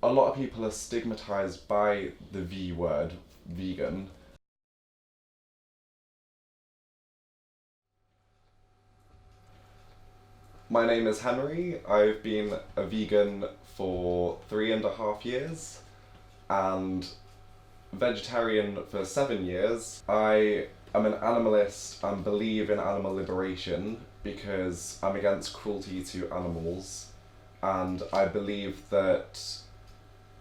A lot of people are stigmatized by the V word, vegan. My name is Henry. I've been a vegan for 3.5 years and vegetarian for 7 years. I am an animalist and believe in animal liberation because I'm against cruelty to animals, and I believe that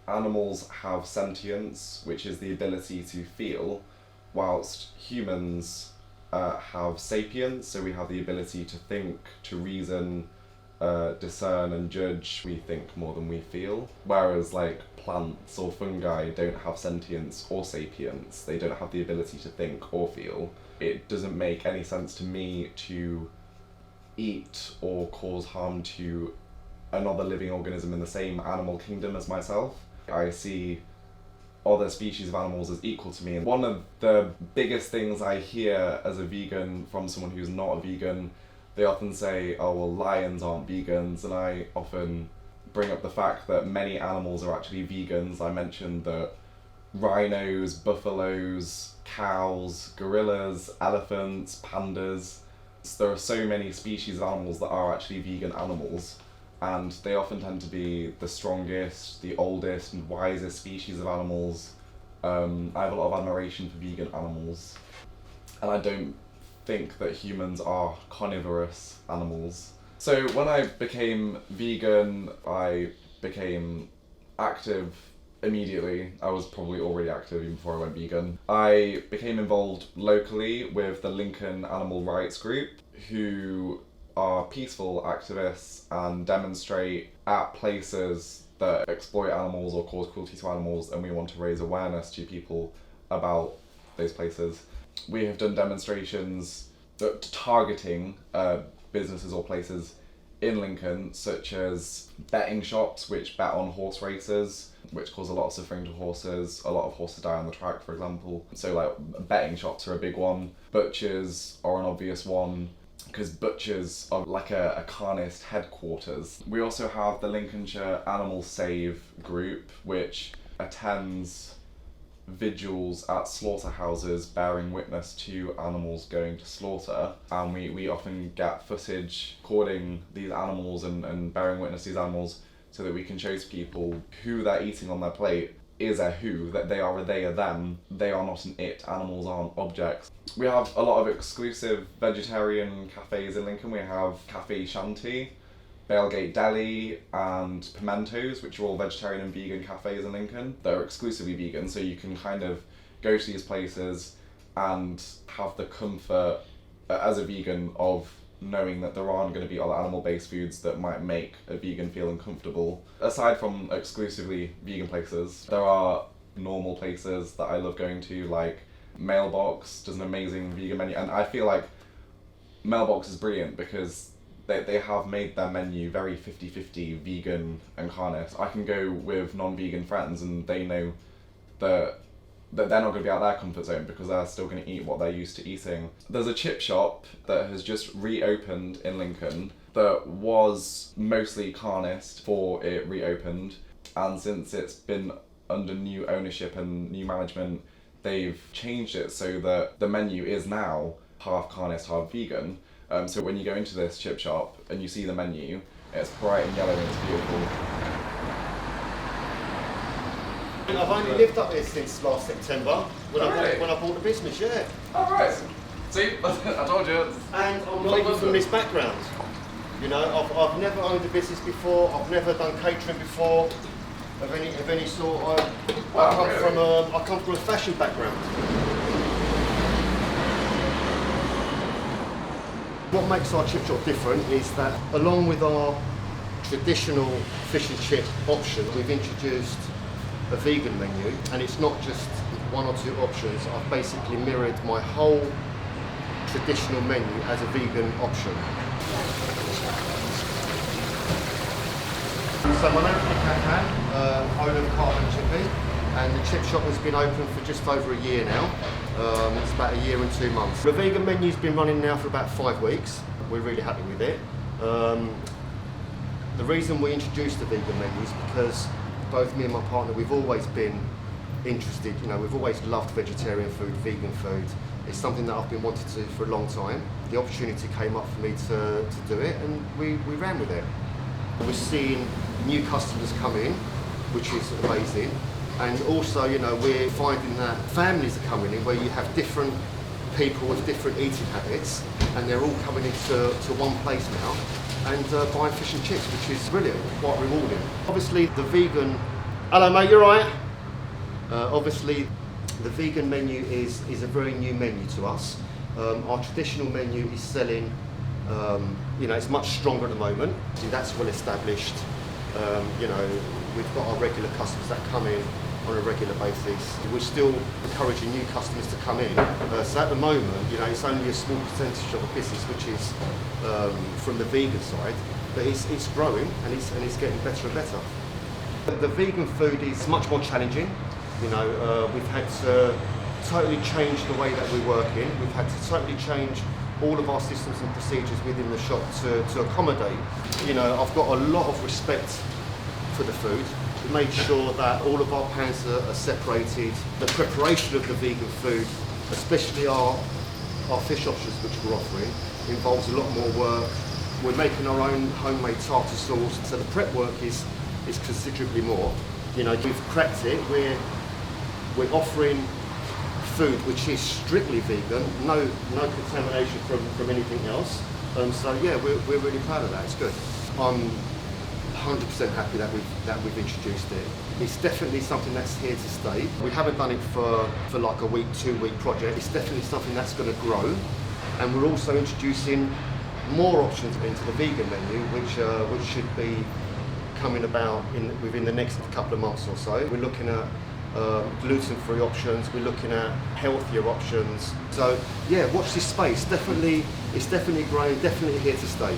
animals have sentience, which is the ability to feel, whilst humans have sapience, so we have the ability to think, to reason, discern and judge. We think more than we feel. Whereas like plants or fungi don't have sentience or sapience. They don't have the ability to think or feel. It doesn't make any sense to me to eat or cause harm to another living organism in the same animal kingdom as myself. I see other species of animals as equal to me. And one of the biggest things I hear as a vegan from someone who's not a vegan, they often say, oh well, lions aren't vegans, and I often bring up the fact that many animals are actually vegans. I mentioned that rhinos, buffaloes, cows, gorillas, elephants, pandas. There are so many species of animals that are actually vegan animals, and they often tend to be the strongest, the oldest and wisest species of animals. I have a lot of admiration for vegan animals, and I don't think that humans are carnivorous animals. So when I became vegan, I became active immediately. I was probably already active even before I went vegan. I became involved locally with the Lincoln Animal Rights Group, who are peaceful activists and demonstrate at places that exploit animals or cause cruelty to animals, and we want to raise awareness to people about those places. We have done demonstrations targeting businesses or places in Lincoln, such as betting shops which bet on horse races, which cause a lot of suffering to horses. A lot of horses die on the track, for example. So like betting shops are a big one. Butchers are an obvious one, because butchers are like a carnist headquarters. We also have the Lincolnshire Animal Save group, which attends vigils at slaughterhouses bearing witness to animals going to slaughter, and we often get footage recording these animals and bearing witness to these animals so that we can show to people who they're eating on their plate is a who, that they are a they, a them. They are not an it. Animals aren't objects. We have a lot of exclusive vegetarian cafes in Lincoln. We have Cafe Shanty, Bailgate Deli and Pimentos, which are all vegetarian and vegan cafes in Lincoln. They're exclusively vegan, so you can kind of go to these places and have the comfort as a vegan of knowing that there aren't going to be other animal-based foods that might make a vegan feel uncomfortable. Aside from exclusively vegan places, there are normal places that I love going to, like Mailbox does an amazing vegan menu, and I feel like Mailbox is brilliant because they have made their menu very 50-50 vegan and carnist. I can go with non-vegan friends and they know that they're not going to be out of their comfort zone because they're still going to eat what they're used to eating. There's a chip shop that has just reopened in Lincoln that was mostly carnist before it reopened, and since it's been under new ownership and new management, they've changed it so that the menu is now half carnist, half vegan. So when you go into this chip shop and you see the menu, it's bright and yellow and it's beautiful. I've only lived up here since last September when I bought the business, yeah. Oh right. See, I told you. And I'm not even from this background. You know, I've never owned a business before. I've never done catering before of any sort. I come from a fashion background. What makes our chip shop different is that along with our traditional fish and chip option, we've introduced a vegan menu, and it's not just one or two options. I've basically mirrored my whole traditional menu as a vegan option. So my name's Nick Hackman, owner of Carbon Chippy, and the chip shop has been open for just over a year now. It's about a year and 2 months. The vegan menu's been running now for about 5 weeks. We're really happy with it. The reason we introduced the vegan menu is because both me and my partner, we've always been interested, we've always loved vegetarian food, vegan food. It's something that I've been wanting to do for a long time. The opportunity came up for me to do it, and we ran with it. We're seeing new customers come in, which is amazing. And also, we're finding that families are coming in where you have different people with different eating habits, and they're all coming into one place now and buying fish and chips, which is brilliant, quite rewarding. Obviously, the vegan... Hello mate, you alright? Obviously, the vegan menu is a very new menu to us. Our traditional menu is selling, it's much stronger at the moment. See, that's well established. We've got our regular customers that come in on a regular basis. We're still encouraging new customers to come in. So at the moment, it's only a small percentage of the business which is from the vegan side, but it's growing and it's getting better and better. The vegan food is much more challenging. We've had to totally change the way that we work in. We've had to totally change all of our systems and procedures within the shop to accommodate. I've got a lot of respect for the food. We made sure that all of our pans are separated. The preparation of the vegan food, especially our fish options which we're offering, involves a lot more work. We're making our own homemade tartar sauce, so the prep work is considerably more. We've cracked it. We're offering food which is strictly vegan, no contamination from anything else. So yeah, we're really proud of that. It's good. I'm 100% happy that we've introduced it. It's definitely something that's here to stay. We haven't done it for like a week, 2-week project. It's definitely something that's going to grow, and we're also introducing more options into the vegan menu, which should be coming about within the next couple of months or so. We're looking at gluten-free options. We're looking at healthier options. So yeah, watch this space. It's definitely growing. Definitely here to stay.